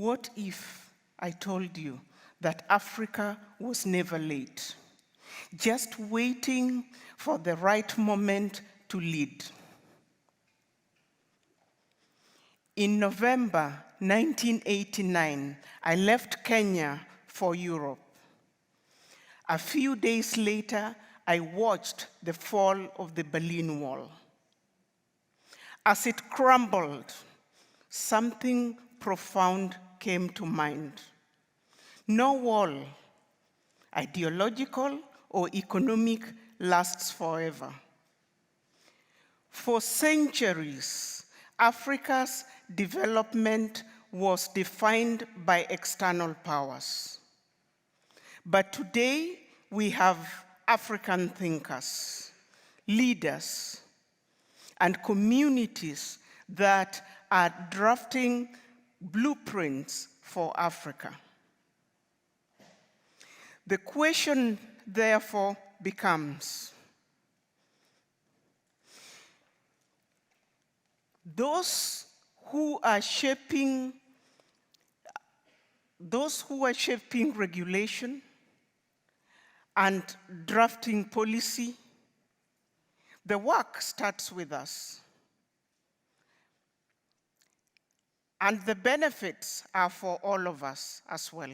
What if I told you that Africa was never late, just waiting for the right moment to lead? In November 1989, I left Kenya for Europe. A few days later, I watched the fall of the Berlin Wall. As it crumbled, something profound came to mind. No wall, ideological or economic, lasts forever. For centuries, Africa's development was defined by external powers. But today, we have African thinkers, leaders, and communities that are drafting blueprints for Africa. The question, therefore, becomes, those who are shaping regulation and drafting policy, the work starts with us. And the benefits are for all of us as well.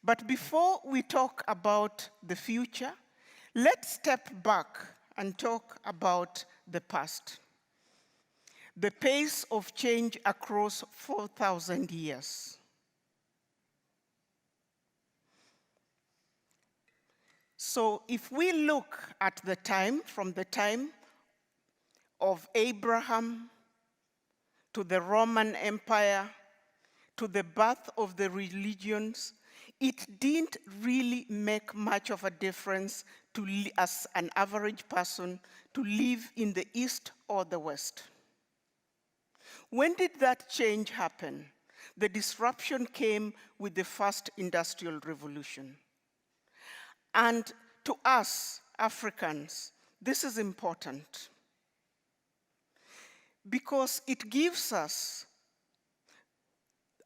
But before we talk about the future, let's step back and talk about the past. The pace of change across 4,000 years. So if we look at the time, from the time of Abraham to the Roman Empire, to the birth of the religions, it didn't really make much of a difference as an average person to live in the East or the West. When did that change happen? The disruption came with the first industrial revolution. And to us, Africans, this is important because it gives us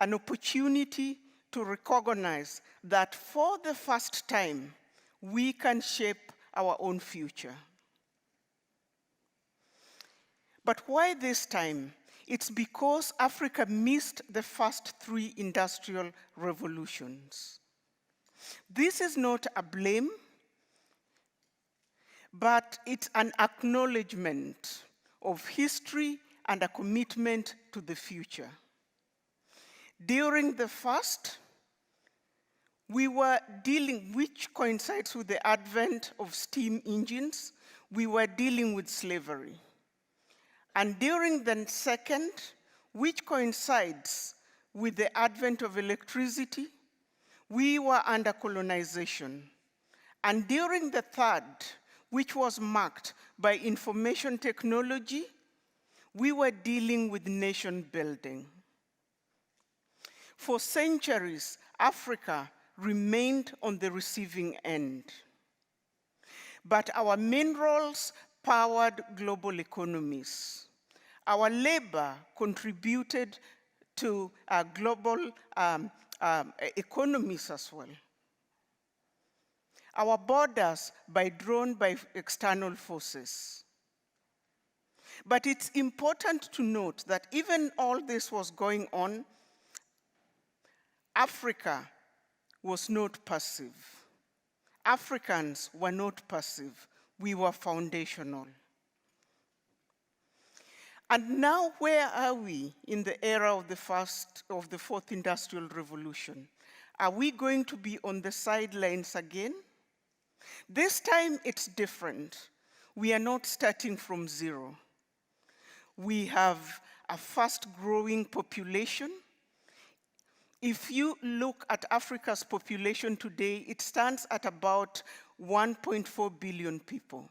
an opportunity to recognize that for the first time, we can shape our own future. But why this time? It's because Africa missed the first 3 industrial revolutions. This is not a blame, but it's an acknowledgement of history and a commitment to the future. During the first, we were dealing, which coincides with the advent of steam engines, we were dealing with slavery. And during the second, which coincides with the advent of electricity, we were under colonization. And during the third, which was marked by information technology, we were dealing with nation building. For centuries, Africa remained on the receiving end. But our minerals powered global economies. Our labor contributed to global economies as well. Our borders drawn by external forces. But it's important to note that even all this was going on, Africa was not passive. Africans were not passive. We were foundational. And now where are we in the era of the fourth industrial revolution? Are we going to be on the sidelines again? This time it's different. We are not starting from zero. We have a fast-growing population. If you look at Africa's population today, it stands at about 1.4 billion people.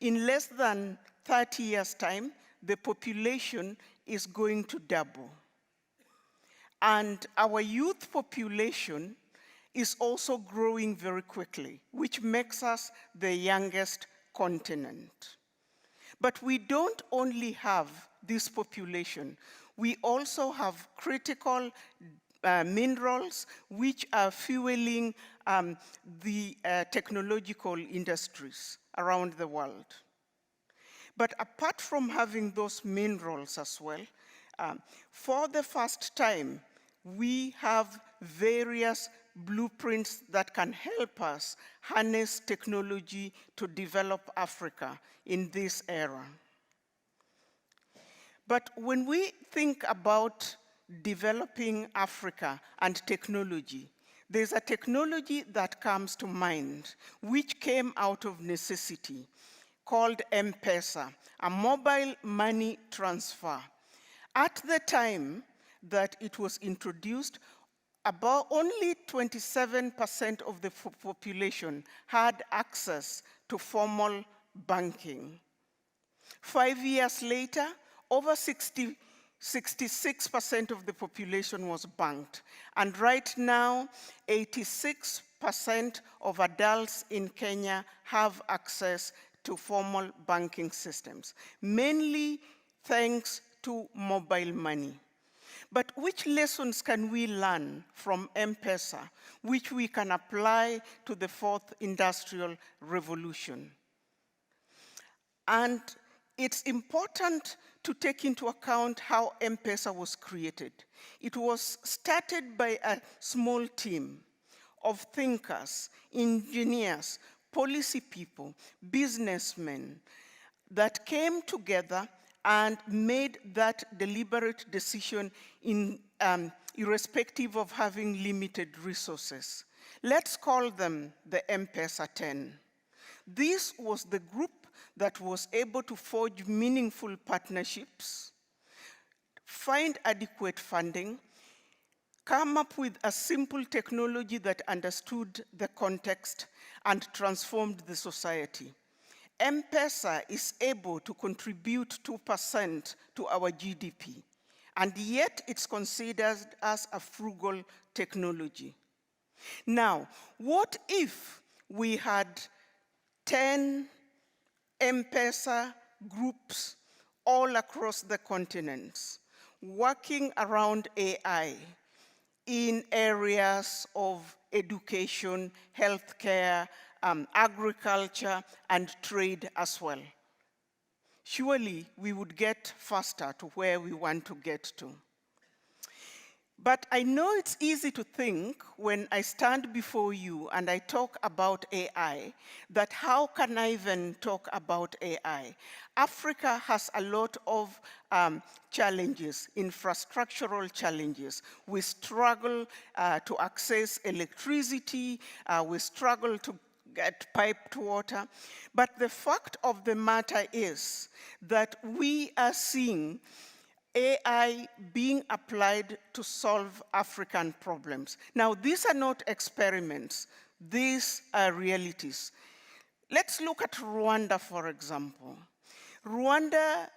In less than 30 years' time, the population is going to double. And our youth population is also growing very quickly, which makes us the youngest continent. But we don't only have this population. We also have critical minerals which are fueling the technological industries around the world. But apart from having those minerals as well, for the first time, we have various blueprints that can help us harness technology to develop Africa in this era. But when we think about developing Africa and technology, there's a technology that comes to mind, which came out of necessity, called M-Pesa, a mobile money transfer. At the time that it was introduced, about only 27% of the population had access to formal banking. 5 years later, over 66% of the population was banked. And right now, 86% of adults in Kenya have access to formal banking systems, mainly thanks to mobile money. But which lessons can we learn from M-Pesa, which we can apply to the fourth industrial revolution? And it's important to take into account how M-Pesa was created. It was started by a small team of thinkers, engineers, policy people, businessmen that came together and made that deliberate decision irrespective of having limited resources. Let's call them the M-Pesa 10. This was the group that was able to forge meaningful partnerships, find adequate funding, come up with a simple technology that understood the context and transformed the society. M-Pesa is able to contribute 2% to our GDP, and yet it's considered as a frugal technology. Now, what if we had 10 M-Pesa groups all across the continents working around AI in areas of education, healthcare, agriculture, and trade as well? Surely we would get faster to where we want to get to. But I know it's easy to think when I stand before you and I talk about AI, that how can I even talk about AI? Africa has a lot of challenges, infrastructural challenges. We struggle to access electricity, we struggle to get piped water. But the fact of the matter is that we are seeing AI being applied to solve African problems. Now, these are not experiments, these are realities. Let's look at Rwanda, for example. Rwanda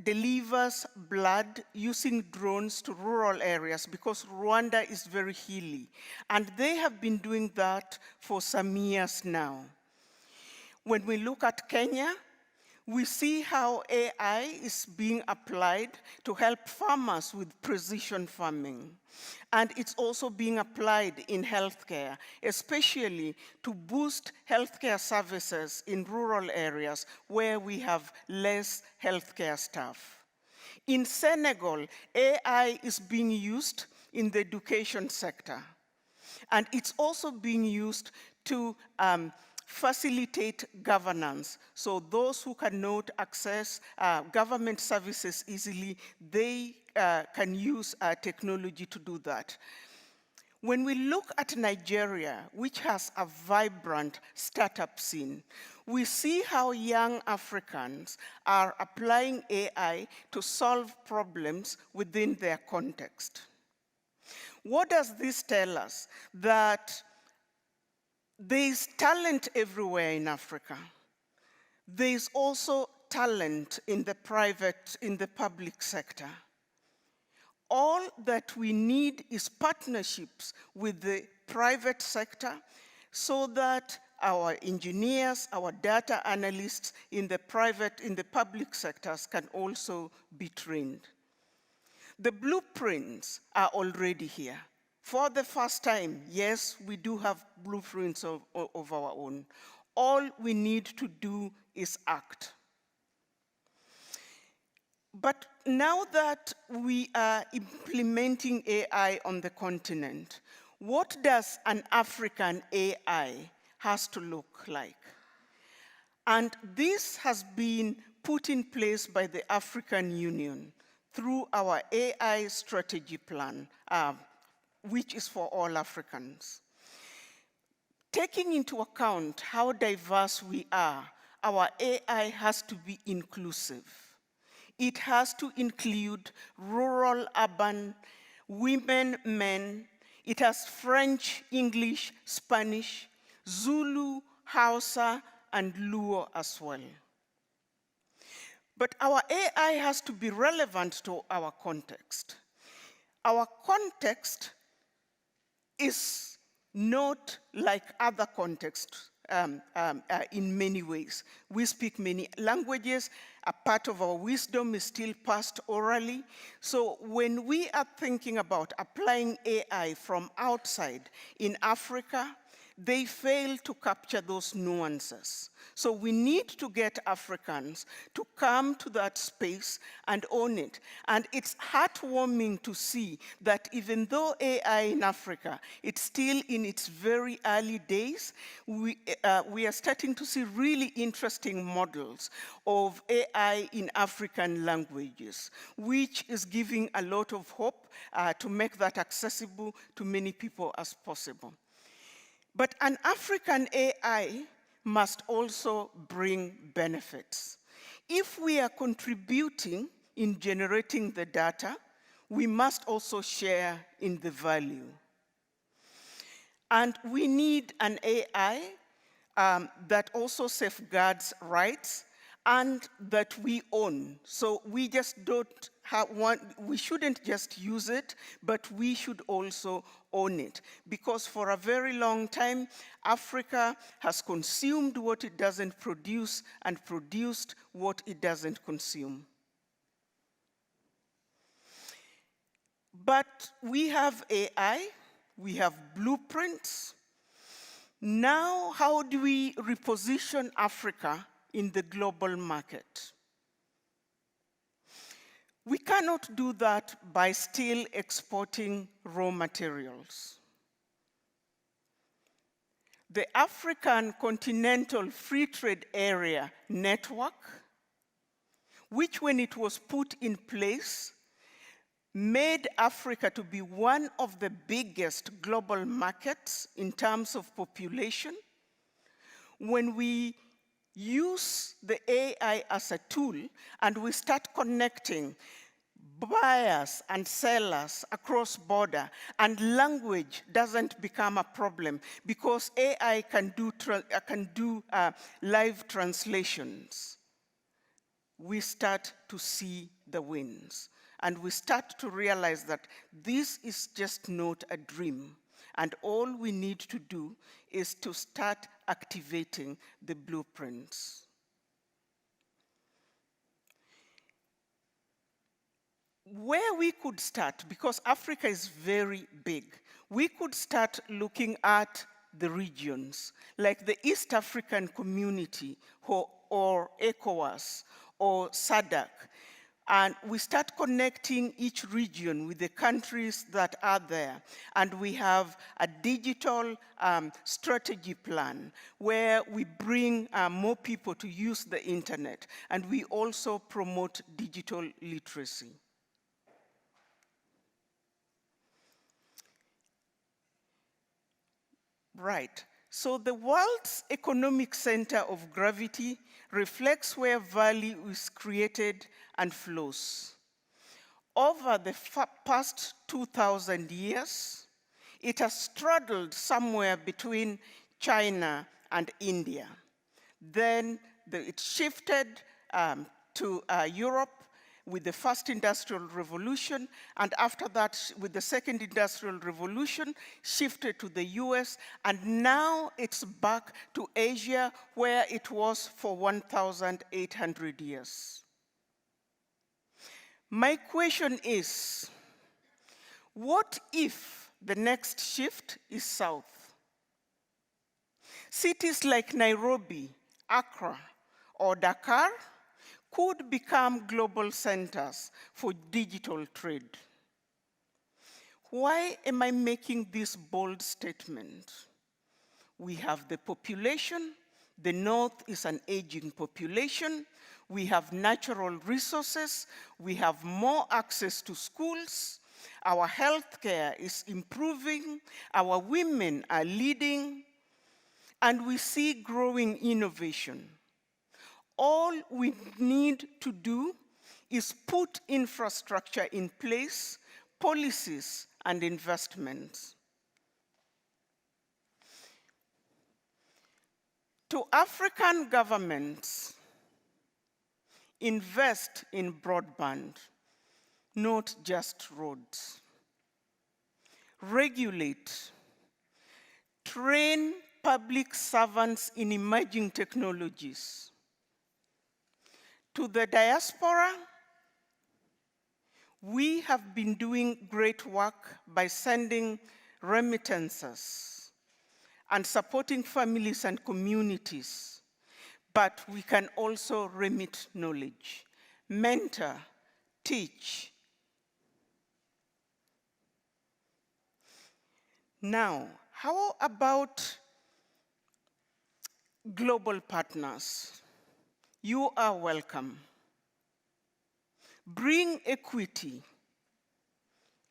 delivers blood using drones to rural areas because Rwanda is very hilly, and they have been doing that for some years now. When we look at Kenya, we see how AI is being applied to help farmers with precision farming. And it's also being applied in healthcare, especially to boost healthcare services in rural areas where we have less healthcare staff. In Senegal, AI is being used in the education sector. And it's also being used to facilitate governance. So those who cannot access government services easily, they can use technology to do that. When we look at Nigeria, which has a vibrant startup scene, we see how young Africans are applying AI to solve problems within their context. What does this tell us? That there's talent everywhere in Africa. There's also talent in the public sector. All that we need is partnerships with the private sector so that our engineers, our data analysts in the public sectors can also be trained. The blueprints are already here. For the first time, yes, we do have blueprints of our own. All we need to do is act. But now that we are implementing AI on the continent, what does an African AI has to look like? And this has been put in place by the African Union through our AI strategy plan, which is for all Africans. Taking into account how diverse we are, our AI has to be inclusive. It has to include rural, urban, women, men. It has French, English, Spanish, Zulu, Hausa, and Luo as well. But our AI has to be relevant to our context. Our context is not like other contexts in many ways. We speak many languages. A part of our wisdom is still passed orally. So when we are thinking about applying AI from outside in Africa, they fail to capture those nuances. So we need to get Africans to come to that space and own it. And it's heartwarming to see that even though AI in Africa, it's still in its very early days, we are starting to see really interesting models of AI in African languages, which is giving a lot of hope to make that accessible to many people as possible. But an African AI must also bring benefits. If we are contributing in generating the data, we must also share in the value. And we need an AI that also safeguards rights and that we own. So we just don't have we shouldn't just use it, but we should also own it. Because for a very long time, Africa has consumed what it doesn't produce and produced what it doesn't consume. But we have AI, we have blueprints. Now, how do we reposition Africa in the global market? We cannot do that by still exporting raw materials. The African Continental Free Trade Area network, which when it was put in place, made Africa to be one of the biggest global markets in terms of population. When we use the AI as a tool and we start connecting buyers and sellers across border, and language doesn't become a problem because AI can do live translations, we start to see the wins. And we start to realize that this is just not a dream. And all we need to do is to start activating the blueprints. Where we could start, because Africa is very big, we could start looking at the regions, like the East African Community or ECOWAS or SADC. And we start connecting each region with the countries that are there. And we have a digital strategy plan where we bring more people to use the internet. And we also promote digital literacy. Right. So the world's economic center of gravity reflects where value is created and flows. Over the past 2,000 years, it has straddled somewhere between China and India. Then it shifted to Europe with the first industrial revolution, and after that, with the second industrial revolution, shifted to the US, and now it's back to Asia, where it was for 1,800 years. My question is, what if the next shift is south? Cities like Nairobi, Accra, or Dakar could become global centers for digital trade. Why am I making this bold statement? We have the population. The North is an aging population. We have natural resources. We have more access to schools. Our healthcare is improving. Our women are leading. And we see growing innovation. All we need to do is put infrastructure in place, policies, and investments. To African governments, invest in broadband, not just roads. Regulate, train public servants in emerging technologies. To the diaspora, we have been doing great work by sending remittances and supporting families and communities, but we can also remit knowledge, mentor, teach. Now, how about global partners? You are welcome. Bring equity,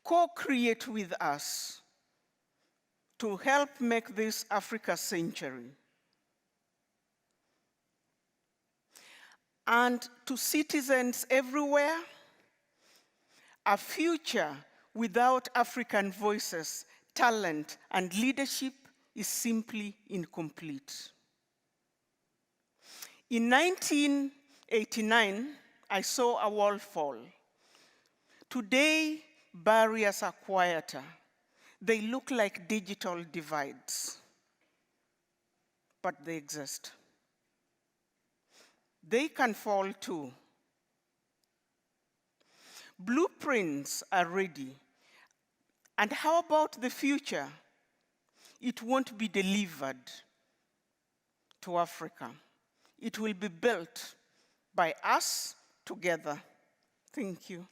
co-create with us to help make this Africa century. And to citizens everywhere, a future without African voices, talent, and leadership is simply incomplete. In 1989, I saw a wall fall. Today, barriers are quieter. They look like digital divides, but they exist. They can fall too. Blueprints are ready. And how about the future? It won't be delivered to Africa. It will be built by us together. Thank you.